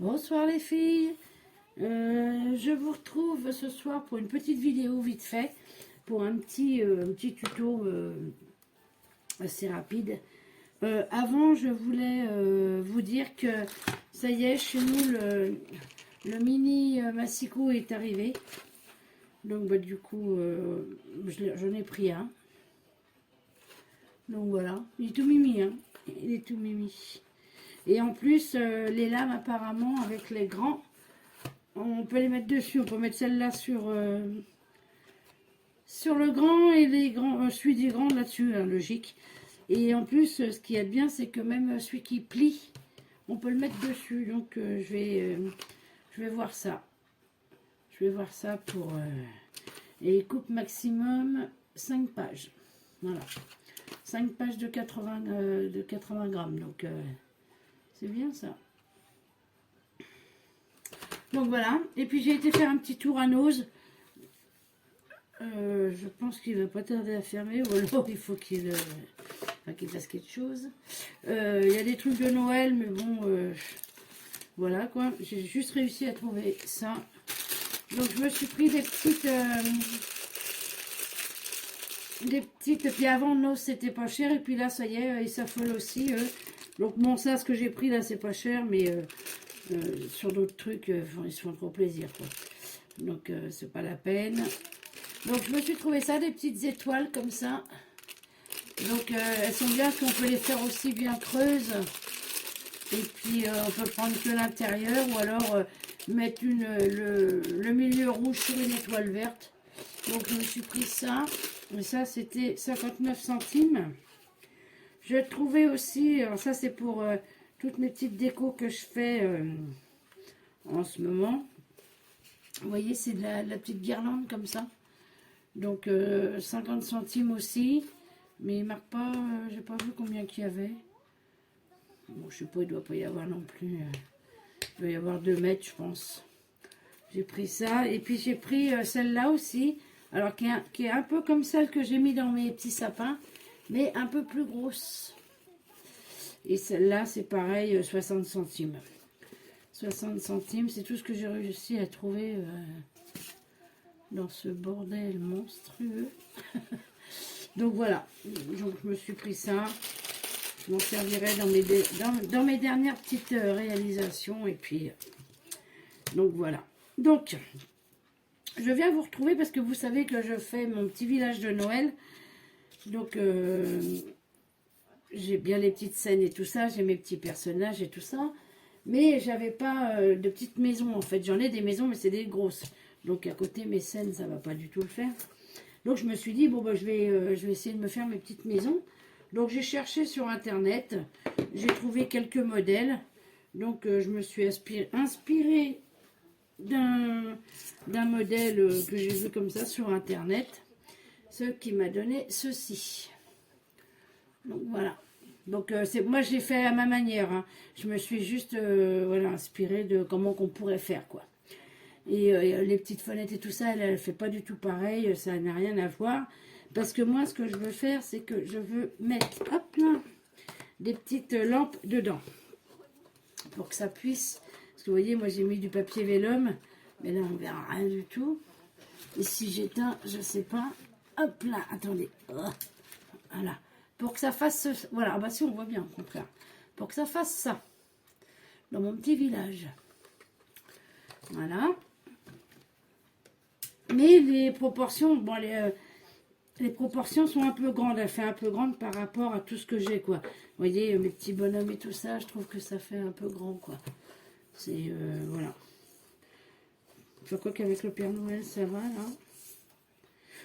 Bonsoir les filles, je vous retrouve ce soir pour une petite vidéo vite fait, pour un petit tuto assez rapide. Avant je voulais vous dire que ça y est, chez nous le mini massicot est arrivé. Donc bah, du coup j'en ai pris un. Donc voilà, il est tout mimi, hein. Il est tout mimi. Et en plus, les lames apparemment avec les grands, on peut les mettre dessus. On peut mettre celle-là sur le grand et les grands, celui des grands là-dessus, hein, logique. Et en plus, ce qui est bien, c'est que même celui qui plie, on peut le mettre dessus. Donc je vais voir ça. Je vais voir ça pour... et il coupe maximum 5 pages. Voilà. 5 pages de 80 grammes. Donc... c'est bien ça. Donc voilà. Et puis j'ai été faire un petit tour à Nose. Je pense qu'il ne va pas tarder à fermer. Ou alors il faut qu'il fasse quelque chose. Il y a des trucs de Noël. Mais bon, voilà quoi. J'ai juste réussi à trouver ça. Donc je me suis pris des petites... Puis avant Nose c'était pas cher. Et puis là ça y est, ils s'affolent aussi. Donc bon, ça, ce que j'ai pris là, c'est pas cher, mais sur d'autres trucs, ils se font trop plaisir, quoi. Donc c'est pas la peine. Donc je me suis trouvé ça, des petites étoiles comme ça. Donc elles sont bien, parce qu'on peut les faire aussi bien creuses. Et puis on peut prendre que l'intérieur, ou alors mettre le milieu rouge sur une étoile verte. Donc je me suis pris ça. Et ça, c'était 59 centimes. Je trouvais aussi, alors ça c'est pour toutes mes petites décos que je fais en ce moment. Vous voyez, c'est de la petite guirlande comme ça. Donc 50 centimes aussi. Mais il marque pas, j'ai pas vu combien qu'il y avait. Bon, je sais pas, il doit pas y avoir non plus. Il doit y avoir 2 mètres, je pense. J'ai pris ça. Et puis j'ai pris celle-là aussi. Alors qui est un peu comme celle que j'ai mis dans mes petits sapins, mais un peu plus grosse. Et celle-là, c'est pareil, 60 centimes. 60 centimes, c'est tout ce que j'ai réussi à trouver dans ce bordel monstrueux. Donc voilà, donc je me suis pris ça. Je m'en servirai dans mes dernières petites réalisations. Et puis, donc voilà. Donc, je viens vous retrouver parce que vous savez que je fais mon petit village de Noël. Donc, j'ai bien les petites scènes et tout ça, j'ai mes petits personnages et tout ça, mais j'avais pas de petites maisons en fait. J'en ai des maisons, mais c'est des grosses. Donc à côté mes scènes, ça va pas du tout le faire. Donc je me suis dit bon bah je vais essayer de me faire mes petites maisons. Donc j'ai cherché sur internet, j'ai trouvé quelques modèles. Donc je me suis inspirée d'un modèle que j'ai vu comme ça sur internet, ce qui m'a donné ceci. Donc voilà. Donc moi j'ai fait à ma manière, hein. Je me suis juste voilà, inspirée de comment qu'on pourrait faire quoi. Et les petites fenêtres et tout ça, elle fait pas du tout pareil, ça n'a rien à voir. Parce que moi ce que je veux faire, c'est que je veux mettre hop là, des petites lampes dedans. Pour que ça puisse. Parce que vous voyez, moi j'ai mis du papier vélum, mais là on verra rien du tout. Et si j'éteins, je sais pas. Hop là, attendez. Oh, voilà. Pour que ça fasse... Voilà, bah si on voit bien au contraire. Pour que ça fasse ça. Dans mon petit village. Voilà. Mais les proportions... Bon, les proportions sont un peu grandes. Elle fait un peu grande par rapport à tout ce que j'ai, quoi. Vous voyez, mes petits bonhommes et tout ça, je trouve que ça fait un peu grand, quoi. C'est... voilà. Je crois qu'avec le Père Noël, ça va, là.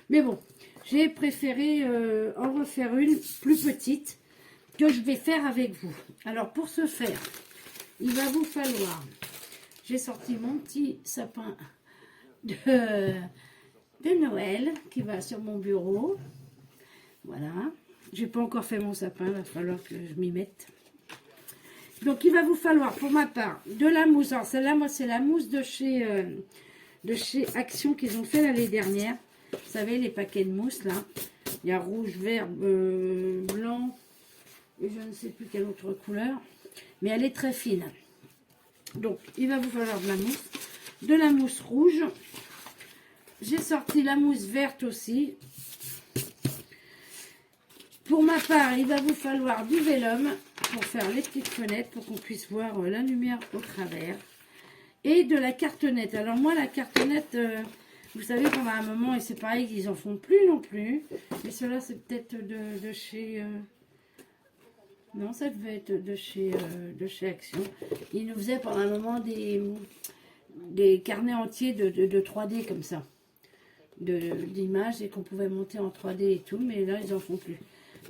Mais bon, j'ai préféré en refaire une plus petite que je vais faire avec vous. Alors pour ce faire, il va vous falloir... J'ai sorti mon petit sapin de Noël qui va sur mon bureau. Voilà. J'ai pas encore fait mon sapin, il va falloir que je m'y mette. Donc il va vous falloir pour ma part de la mousse. Alors celle-là, moi c'est la mousse de chez Action qu'ils ont fait l'année dernière. Vous savez, les paquets de mousse, là. Il y a rouge, vert, blanc, et je ne sais plus quelle autre couleur. Mais elle est très fine. Donc, il va vous falloir de la mousse rouge. J'ai sorti la mousse verte aussi. Pour ma part, il va vous falloir du vélum pour faire les petites fenêtres, pour qu'on puisse voir la lumière au travers. Et de la cartonnette. Alors moi, la cartonnette, vous savez, pendant un moment, et c'est pareil, ils en font plus non plus. Mais cela, c'est peut-être de chez... non, ça devait être de chez Action. Ils nous faisaient pendant un moment des carnets entiers de 3D comme ça. D'images et qu'on pouvait monter en 3D et tout. Mais là, ils en font plus.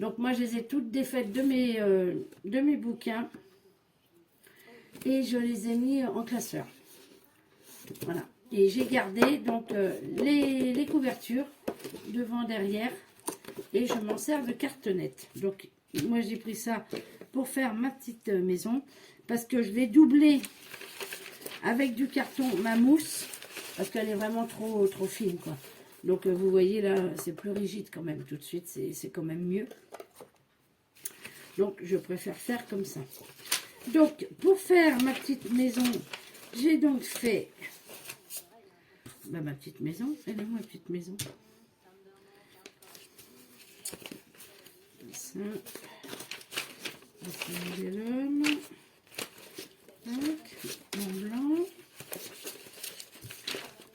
Donc moi, je les ai toutes défaites de mes bouquins. Et je les ai mis en classeur. Voilà. Et j'ai gardé donc les couvertures devant, derrière. Et je m'en sers de cartonnette. Donc moi j'ai pris ça pour faire ma petite maison. Parce que je vais doubler avec du carton ma mousse. Parce qu'elle est vraiment trop fine, quoi. Donc vous voyez là, c'est plus rigide quand même tout de suite. C'est quand même mieux. Donc je préfère faire comme ça. Donc pour faire ma petite maison, j'ai donc fait... Bah, ma petite maison, elle est où ma petite maison? Ça, c'est le vélum. Mon blanc.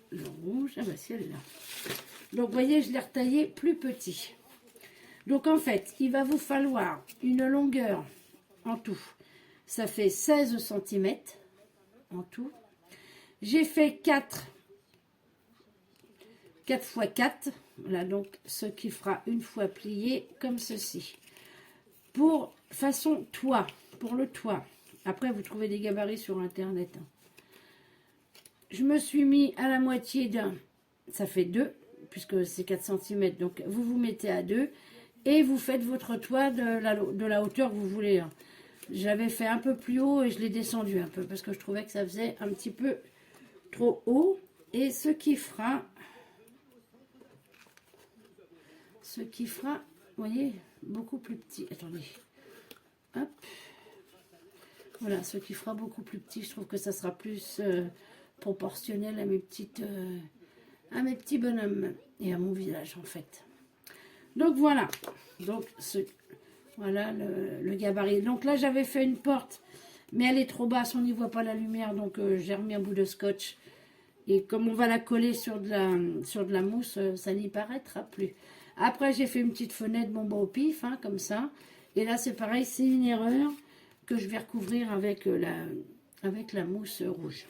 Le rouge, ah bah si elle est là. Donc vous voyez, je l'ai retaillé plus petit. Donc en fait, il va vous falloir une longueur en tout. Ça fait 16 cm en tout. J'ai fait 4 x 4, voilà, donc ce qui fera une fois plié comme ceci. Pour façon toit, pour le toit. Après, vous trouvez des gabarits sur internet. Je me suis mis à la moitié d'un, ça fait 2, puisque c'est 4 cm. Donc vous vous mettez à 2 et vous faites votre toit de la hauteur que vous voulez. J'avais fait un peu plus haut et je l'ai descendu un peu parce que je trouvais que ça faisait un petit peu trop haut. Et ce qui fera, vous voyez, beaucoup plus petit. Attendez, hop, voilà, ce qui fera beaucoup plus petit. Je trouve que ça sera plus proportionnel à mes petits bonhommes et à mon visage en fait. Donc voilà, donc voilà le gabarit. Donc là j'avais fait une porte, mais elle est trop basse, on n'y voit pas la lumière, donc j'ai remis un bout de scotch. Et comme on va la coller sur de la mousse, ça n'y paraîtra plus. Après, j'ai fait une petite fenêtre, bon, au pif, hein, comme ça. Et là, c'est pareil, c'est une erreur que je vais recouvrir avec la mousse rouge.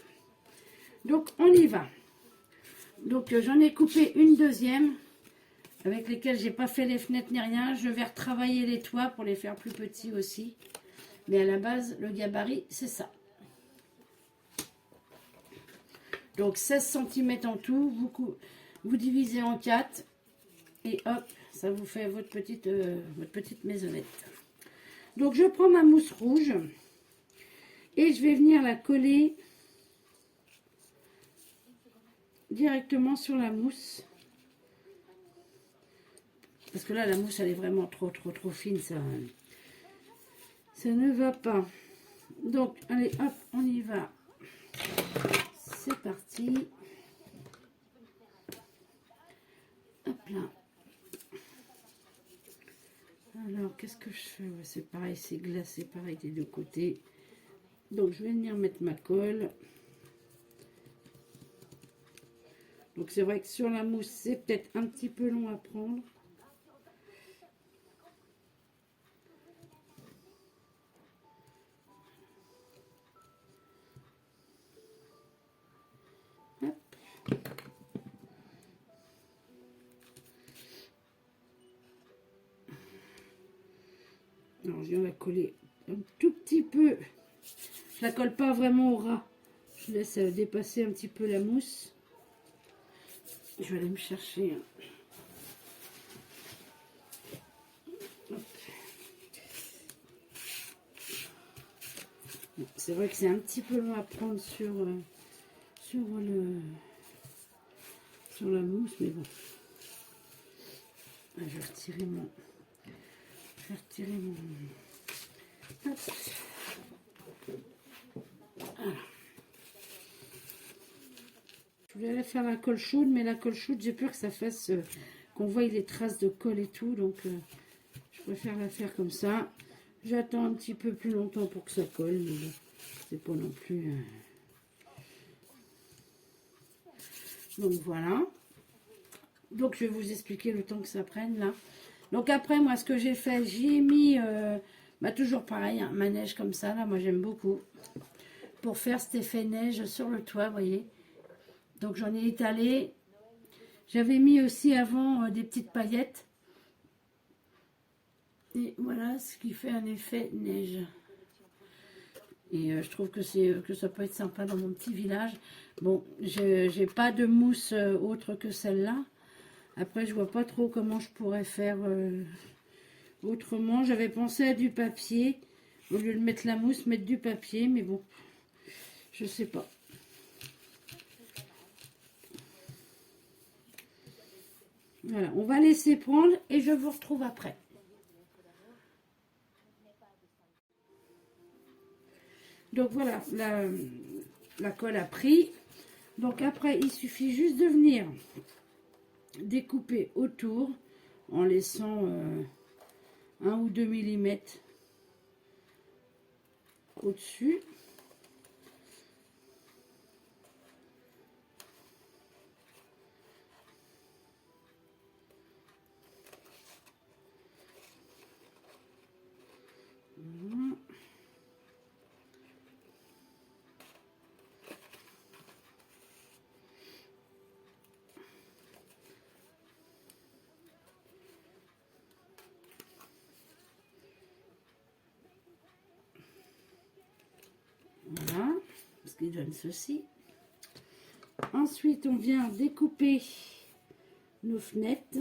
Donc, on y va. Donc, j'en ai coupé une deuxième, avec lesquelles j'ai pas fait les fenêtres ni rien. Je vais retravailler les toits pour les faire plus petits aussi. Mais à la base, le gabarit, c'est ça. Donc 16 cm en tout, vous divisez en 4 et hop, ça vous fait votre petite maisonnette. Donc je prends ma mousse rouge et je vais venir la coller directement sur la mousse. Parce que là, la mousse, elle est vraiment trop fine, ça ne va pas. Donc, allez, hop, on y va. C'est parti. Hop là. Alors, qu'est-ce que je fais? Ouais, c'est pareil, c'est glacé pareil des deux côtés. Donc, je vais venir mettre ma colle. Donc, c'est vrai que sur la mousse, c'est peut-être un petit peu long à prendre. Alors, je viens la coller un tout petit peu. Je la colle pas vraiment au ras. Je laisse dépasser un petit peu la mousse. Je vais aller me chercher. C'est vrai que c'est un petit peu long à prendre sur la mousse, mais bon. Je vais retirer mon... Hop. Voilà. voulais aller faire la colle chaude, mais la colle chaude, j'ai peur que ça fasse... qu'on voie les traces de colle et tout, donc je préfère la faire comme ça. J'attends un petit peu plus longtemps pour que ça colle, mais bon, c'est pas non plus... Donc voilà. Donc je vais vous expliquer le temps que ça prenne là. Donc après, moi, ce que j'ai fait, j'ai mis... bah, toujours pareil, hein, ma neige comme ça, là, moi j'aime beaucoup. Pour faire cet effet neige sur le toit, vous voyez. Donc j'en ai étalé. J'avais mis aussi avant des petites paillettes. Et voilà ce qui fait un effet neige. Et je trouve que ça peut être sympa dans mon petit village. Bon, j'ai pas de mousse autre que celle-là. Après, je vois pas trop comment je pourrais faire autrement. J'avais pensé à du papier. Au lieu de mettre la mousse, mettre du papier. Mais bon, je sais pas. Voilà, on va laisser prendre et je vous retrouve après. Donc voilà, la colle a pris. Donc après, il suffit juste de venir découper autour en laissant 1 ou 2 mm au-dessus. Voilà, ce qui donne ceci. Ensuite, on vient découper nos fenêtres.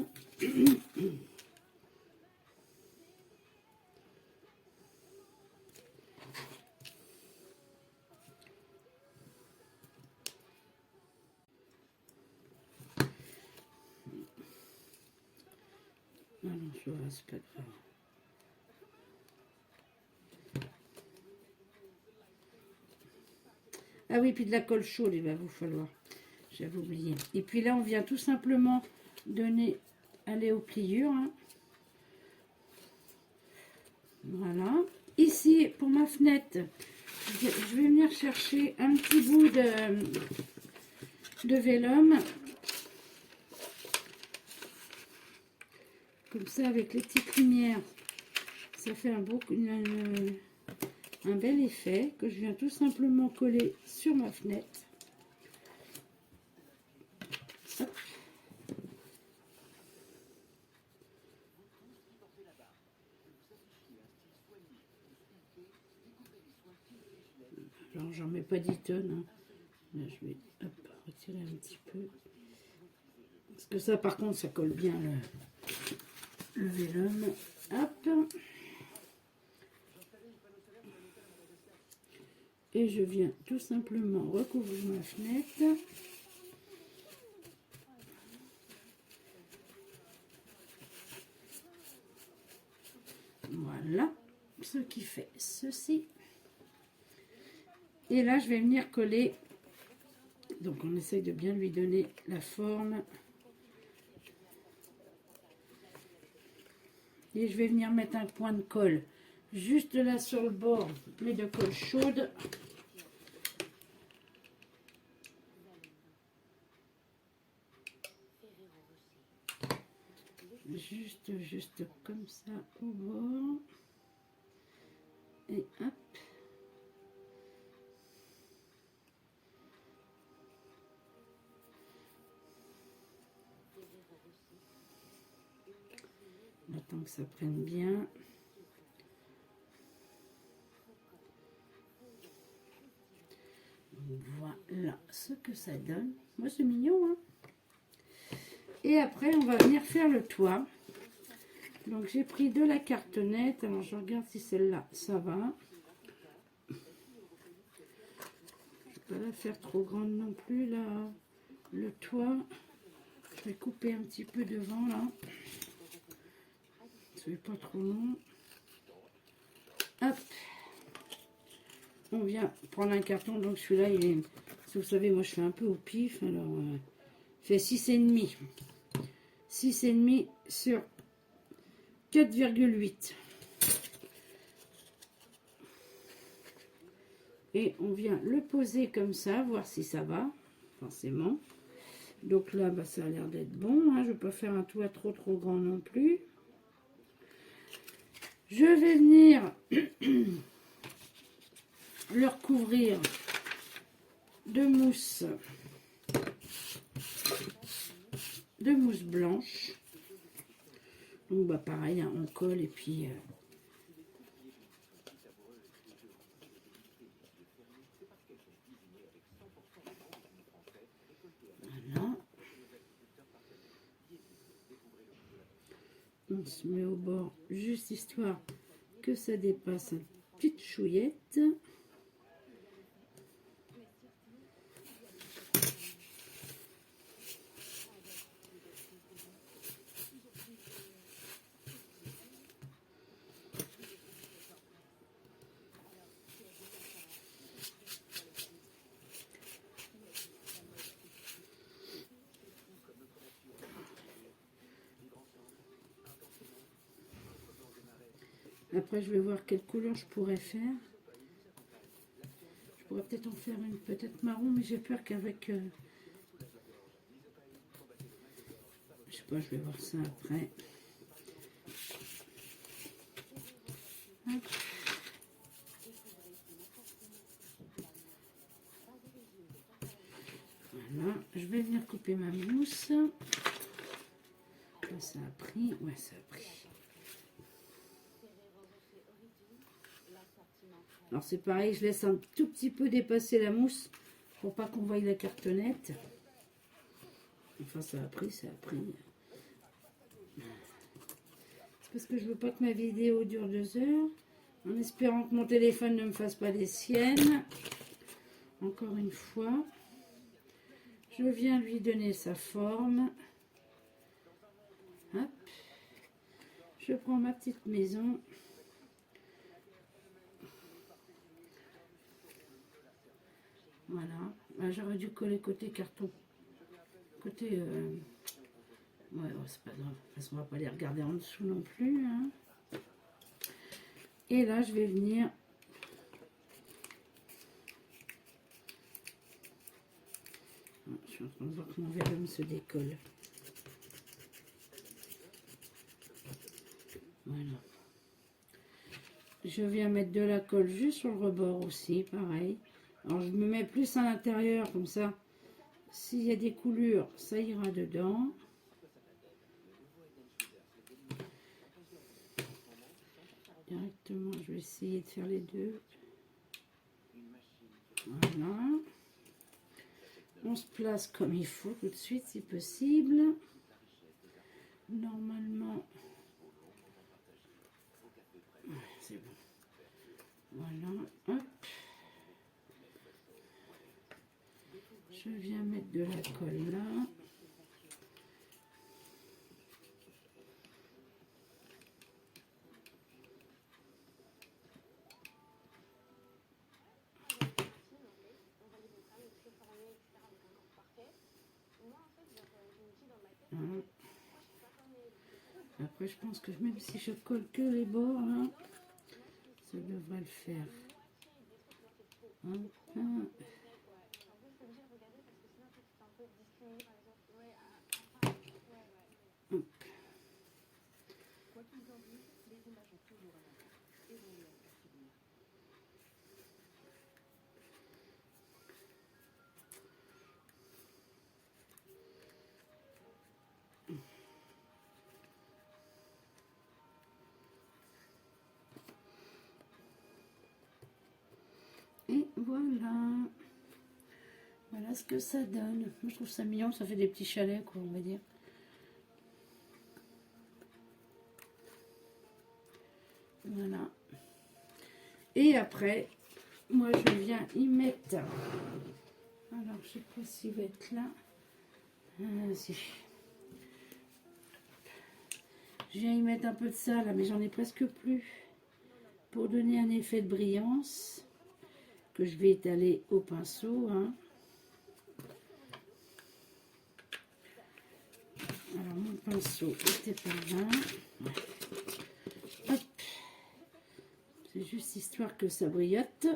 Non, je vois, c'est pas grave. Ah oui, puis de la colle chaude, il va vous falloir. J'avais oublié. Et puis là, on vient tout simplement aller aux pliures. Hein. Voilà. Ici, pour ma fenêtre, je vais venir chercher un petit bout de vélum. Comme ça, avec les petites lumières, ça fait un bel effet que je viens tout simplement coller sur ma fenêtre. Hop. Alors j'en mets pas 10 tonnes. Hein. Là je vais retirer un petit peu. Parce que ça par contre ça colle bien le vélum. Hop. Et je viens tout simplement recouvrir ma fenêtre. Voilà, ce qui fait ceci. Et là, je vais venir coller. Donc, on essaye de bien lui donner la forme. Et je vais venir mettre un point de colle juste là sur le bord, mais de colle chaude. Juste comme ça au bord. Et hop. Attends que ça prenne bien. Voilà ce que ça donne. Moi, c'est mignon, hein. Et après, on va venir faire le toit. Donc, j'ai pris de la cartonnette. Alors, je regarde si celle-là, ça va. Je ne vais pas la faire trop grande non plus, là. Le toit. Je vais couper un petit peu devant, là. C'est pas trop long. Hop. On vient prendre un carton. Donc, celui-là, Vous savez, moi je fais un peu au pif, alors fait 6,5. 6,5 sur 4,8. Et on vient le poser comme ça, voir si ça va, forcément. Donc là, bah, ça a l'air d'être bon. Hein. Je ne vais pas faire un toit trop grand non plus. Je vais venir le recouvrir de mousse blanche. Donc bah pareil, hein, on colle et puis voilà. On se met au bord juste histoire que ça dépasse une petite chouillette. Après, je vais voir quelle couleur je pourrais faire. Je pourrais peut-être en faire une peut-être marron, mais j'ai peur qu'avec... je sais pas, je vais voir ça après. Hop. Voilà, je vais venir couper ma mousse. Là, ça a pris, ouais, ça a pris. Alors c'est pareil, je laisse un tout petit peu dépasser la mousse pour pas qu'on voie la cartonnette. Enfin, ça a pris, ça a pris. C'est parce que je veux pas que ma vidéo dure 2 heures. En espérant que mon téléphone ne me fasse pas des siennes. Encore une fois. Je viens lui donner sa forme. Hop. Je prends ma petite maison. Voilà. Là, j'aurais dû coller côté carton. Côté... ouais, c'est pas grave. De toute façon, on va pas les regarder en dessous non plus. Hein. Et là, je vais venir... je suis en train de voir que mon verre se décolle. Voilà. Je viens mettre de la colle juste sur le rebord aussi, pareil. Alors, je me mets plus à l'intérieur, comme ça. S'il y a des coulures, ça ira dedans. Directement, je vais essayer de faire les deux. Voilà. On se place comme il faut tout de suite, si possible. Normalement, c'est bon. Voilà. Hop. Je viens mettre de la colle là. Voilà. Après, je pense que même si je colle que les bords, là, ça devrait le faire. Hop. Hop. Et voilà. Voilà ce que ça donne. Moi, je trouve ça mignon. Ça fait des petits chalets, quoi, on va dire. Voilà. Et après, moi, je viens y mettre... alors, je sais pas s'il va être là. Si. Je viens y mettre un peu de ça, là, mais j'en ai presque plus. Pour donner un effet de brillance, que je vais étaler au pinceau. Hein. pinceau était par là. Hop. C'est juste histoire que ça brillote.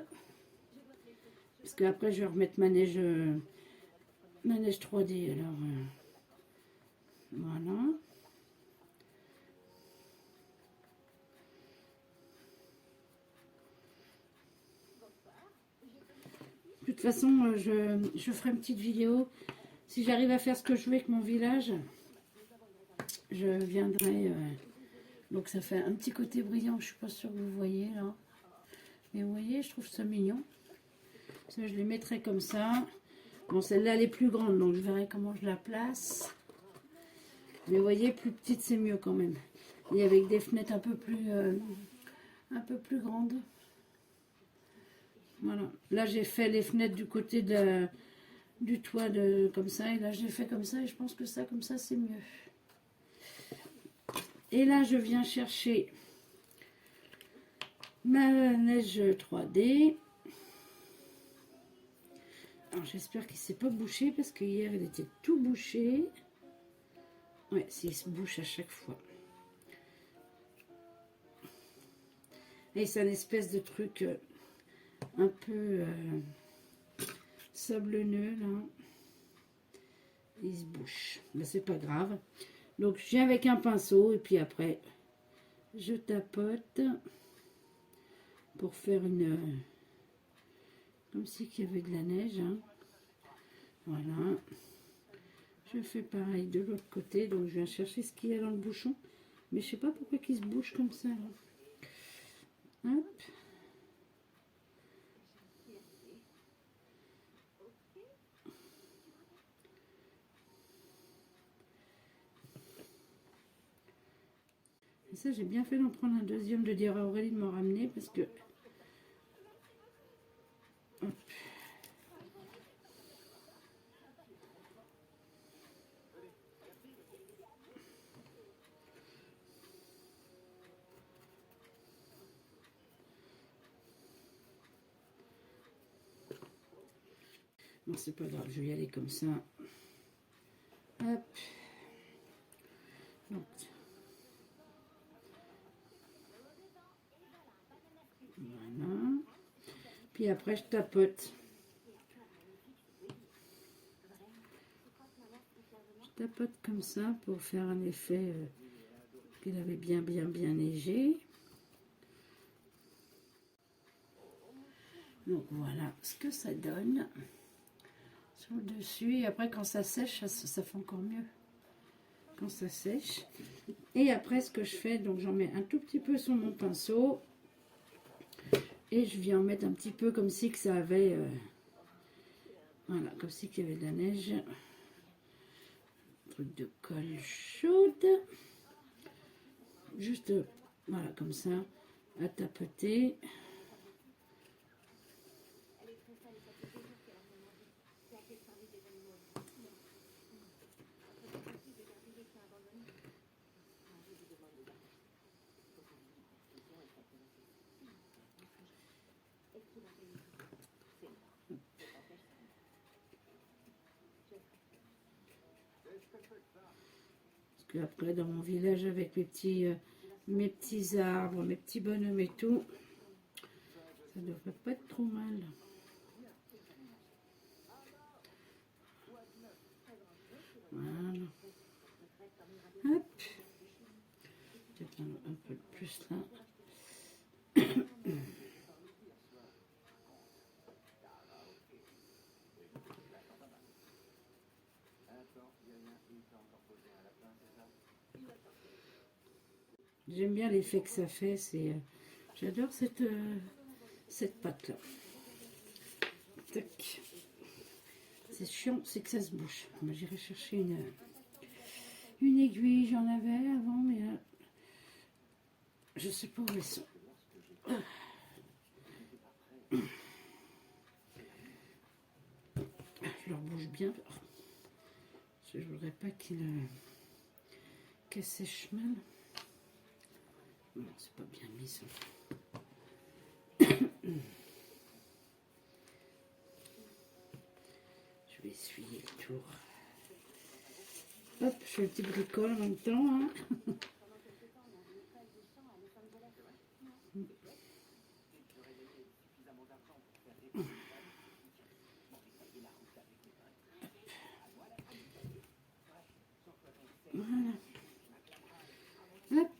Parce qu'après, je vais remettre ma neige 3D. Alors, voilà. De toute façon, je ferai une petite vidéo. Si j'arrive à faire ce que je veux avec mon village, je viendrai. Donc ça fait un petit côté brillant. Je suis pas sûre que vous voyez là. Mais vous voyez, je trouve ça mignon. Ça, je les mettrai comme ça. Bon, celle-là, elle est plus grande, donc je verrai comment je la place. Mais vous voyez, plus petite, c'est mieux quand même. Et avec des fenêtres un peu plus grandes. Voilà. Là, j'ai fait les fenêtres du côté du toit comme ça. Et là, j'ai fait comme ça. Et je pense que ça, comme ça, c'est mieux. Et là, je viens chercher ma neige 3D. Alors, j'espère qu'il ne s'est pas bouché parce que hier, il était tout bouché. Ouais, il se bouche à chaque fois. Et c'est une espèce de truc un peu sablonneux, là. Il se bouche. Mais c'est pas grave. Donc, je viens avec un pinceau et puis après, je tapote pour faire une... comme si il y avait de la neige. Hein. Voilà. Je fais pareil de l'autre côté. Donc, je viens chercher ce qu'il y a dans le bouchon. Mais je sais pas pourquoi il se bouge comme ça. Là. Hop. Et ça, j'ai bien fait d'en prendre un deuxième, de dire à Aurélie de m'en ramener parce que... Hop. Non, c'est pas grave, je vais y aller comme ça. Hop. Donc. Voilà. Puis après, je tapote. Je tapote comme ça pour faire un effet qu'il avait bien neigé. Donc voilà ce que ça donne sur le dessus. Et après, quand ça sèche, ça fait encore mieux. Quand ça sèche. Et après, ce que je fais, donc j'en mets un tout petit peu sur mon pinceau. Et je viens en mettre un petit peu comme si que ça avait... voilà, comme si qu'il y avait de la neige. Un truc de colle chaude. Juste, voilà, comme ça, à tapoter. Parce que après, dans mon village, avec mes petits arbres, mes petits bonhommes et tout, ça devrait pas être trop mal. Voilà. Hop. Peut-être un peu de plus là. J'aime bien l'effet que ça fait. J'adore cette pâte là. Tac. C'est chiant, c'est que ça se bouche. J'irai chercher une aiguille. J'en avais avant, mais je sais pas où elles sont. Je leur bouge bien. Je voudrais pas qu'elles sèchent mal. Non, c'est pas bien mis ça. Je vais essuyer le tour. Hop, fais le petit bricole en même temps. Hein. Voilà. Hop.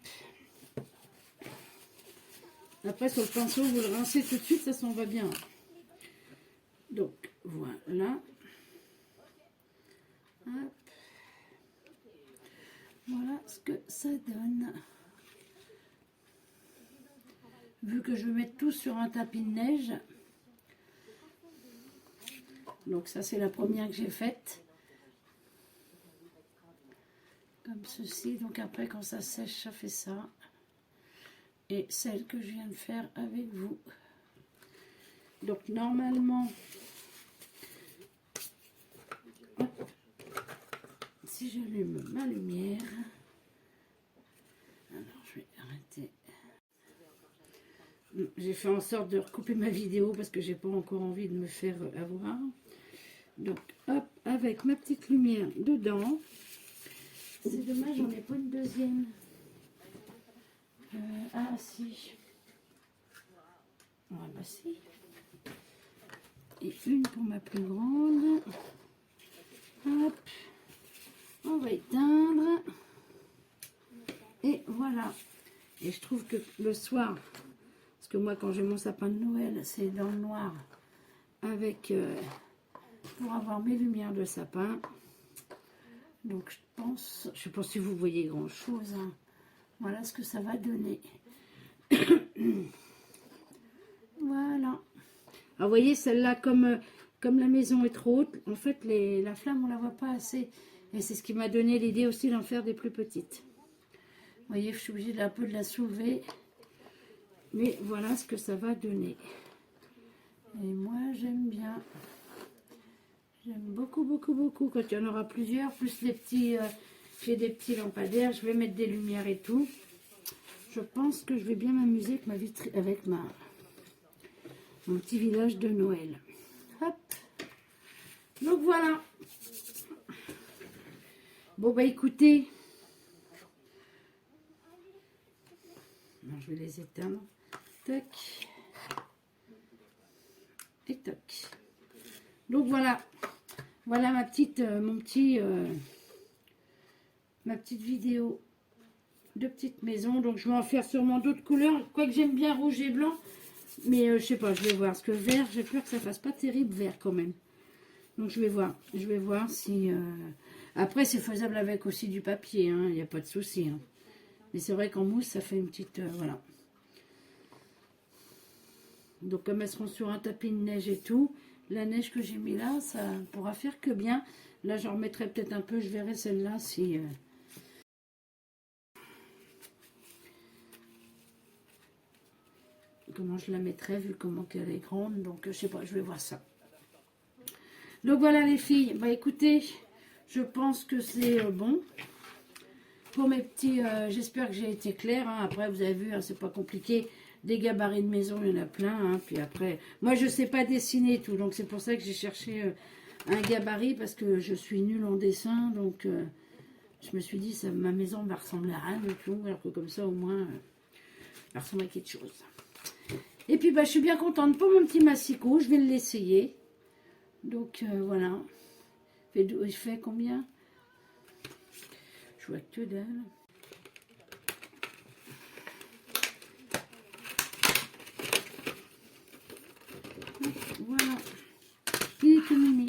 Après, sur le pinceau, vous le rincez tout de suite, ça s'en va bien. Donc, voilà. Hop. Voilà ce que ça donne. Vu que je vais mettre tout sur un tapis de neige. Donc ça, c'est la première que j'ai faite. Comme ceci. Donc après, quand ça sèche, ça fait ça. Et celle que je viens de faire avec vous. Donc normalement, hop, si j'allume ma lumière, alors je vais arrêter. J'ai fait en sorte de recouper ma vidéo parce que j'ai pas encore envie de me faire avoir. Donc hop, avec ma petite lumière dedans. C'est dommage, j'en ai pas une deuxième. Ah si. Ah bah si. Et une pour ma plus grande. Hop. On va éteindre. Et voilà. Et je trouve que le soir, parce que moi quand j'ai mon sapin de Noël, c'est dans le noir. Avec, pour avoir mes lumières de sapin. Donc je pense, je sais pas si vous voyez grand chose. Hein. Voilà ce que ça va donner. Voilà. Alors, vous voyez, celle-là, comme la maison est trop haute, en fait, la flamme, on la voit pas assez. Et c'est ce qui m'a donné l'idée aussi d'en faire des plus petites. Vous voyez, je suis obligée un peu de la soulever. Mais voilà ce que ça va donner. Et moi, j'aime bien. J'aime beaucoup, beaucoup, beaucoup. Quand il y en aura plusieurs, plus les petits... j'ai des petits lampadaires, je vais mettre des lumières et tout. Je pense que je vais bien m'amuser avec mon petit village de Noël. Hop. Donc voilà. Bon bah écoutez. Non, je vais les éteindre. Tac. Et tac. Donc voilà. Voilà ma petite vidéo de petite maison. Donc je vais en faire sûrement d'autres couleurs. Quoique j'aime bien rouge et blanc. Mais je sais pas, je vais voir. Parce que vert, j'ai peur que ça fasse pas terrible vert quand même. Donc je vais voir. Je vais voir si... Après c'est faisable avec aussi du papier. Il n'y a pas de souci. Hein. Mais c'est vrai qu'en mousse ça fait une petite... voilà. Donc comme elles seront sur un tapis de neige et tout. La neige que j'ai mis là, ça pourra faire que bien. Là j'en remettrai peut-être un peu. Je verrai celle-là si... comment je la mettrai vu comment qu'elle est grande. Donc je sais pas, je vais voir ça. Donc voilà les filles, bah écoutez, je pense que c'est bon. Pour mes petits, j'espère que j'ai été claire. Hein. Après vous avez vu, hein, c'est pas compliqué. Des gabarits de maison, il y en a plein. Hein. Puis après, moi je sais pas dessiner et tout. Donc c'est pour ça que j'ai cherché un gabarit parce que je suis nulle en dessin. Donc je me suis dit, ça, ma maison va ressembler à rien du tout. Alors que comme ça au moins, elle ressemble à quelque chose. Et puis bah, je suis bien contente pour mon petit massicot, je vais l'essayer. Donc voilà. Il fait combien? Je vois que dalle. Voilà. Il est tout mimi.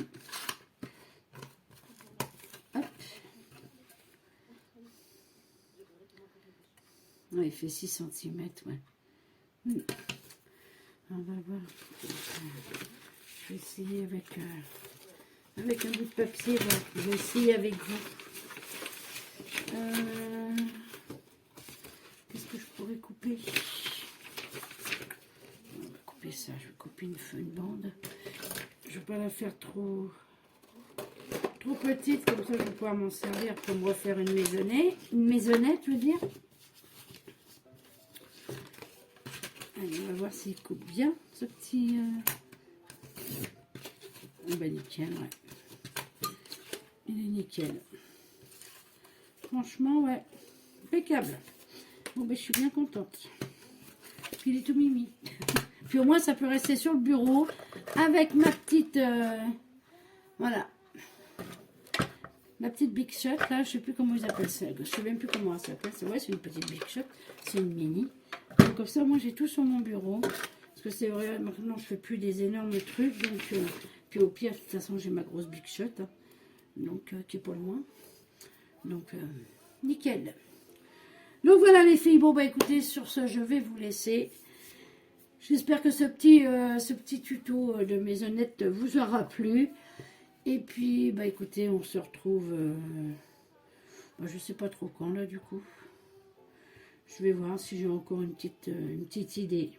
Hop. Ouais, il fait 6 cm, ouais. On va voir. Je vais essayer avec un bout de papier. Voilà. Je vais essayer avec vous. Qu'est-ce que je pourrais couper? On va couper ça. Je vais couper une bande. Je ne vais pas la faire trop petite. Comme ça, je vais pouvoir m'en servir pour me refaire une maisonnette. Une maisonnette, je veux dire. Allez, on va voir s'il coupe bien, ce petit... Oh bah nickel, ouais. Il est nickel. franchement, ouais, impeccable. Bon, ben, je suis bien contente. Puis il est tout mimi. Puis au moins, ça peut rester sur le bureau avec ma petite... voilà. Ma petite Big Shot, là, je sais plus comment ils appellent ça. Je sais même plus comment elle s'appelle. C'est vrai, c'est une petite Big Shot. C'est une mini. Donc, comme ça, moi, j'ai tout sur mon bureau. Parce que c'est vrai, maintenant, je fais plus des énormes trucs. Donc, puis au pire, de toute façon, j'ai ma grosse Big Shot. Hein, donc, qui est pas loin. Donc, nickel. Donc, voilà, les filles. Bon, bah, écoutez, sur ce, je vais vous laisser. J'espère que ce petit tuto de maisonnette vous aura plu. Et puis, bah écoutez, on se retrouve, bah, je sais pas trop quand là du coup. Je vais voir si j'ai encore une petite idée.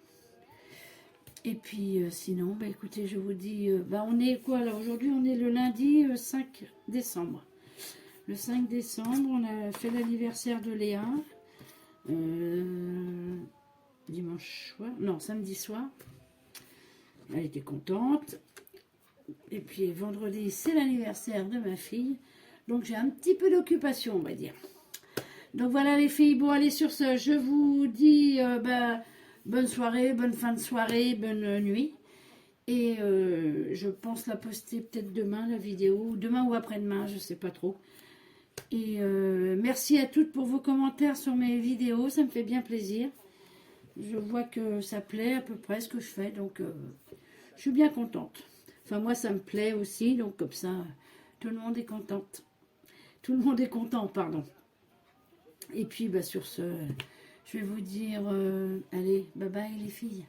Et puis, sinon, bah écoutez, je vous dis, bah on est quoi là? Aujourd'hui, on est le lundi 5 décembre. Le 5 décembre, on a fait l'anniversaire de Léa. Dimanche soir, non, samedi soir. Elle était contente. Et puis vendredi, c'est l'anniversaire de ma fille. Donc j'ai un petit peu d'occupation, on va dire. Donc voilà les filles. Bon, allez, sur ce, je vous dis bah, bonne soirée, bonne fin de soirée, bonne nuit. Et je pense la poster peut-être demain, la vidéo. Demain ou après-demain, je sais pas trop. Et merci à toutes pour vos commentaires sur mes vidéos. Ça me fait bien plaisir. Je vois que ça plaît à peu près ce que je fais. Donc je suis bien contente. Enfin, moi, ça me plaît aussi, donc comme ça, tout le monde est contente. Tout le monde est content, pardon. Et puis, bah, sur ce, je vais vous dire, allez, bye bye les filles.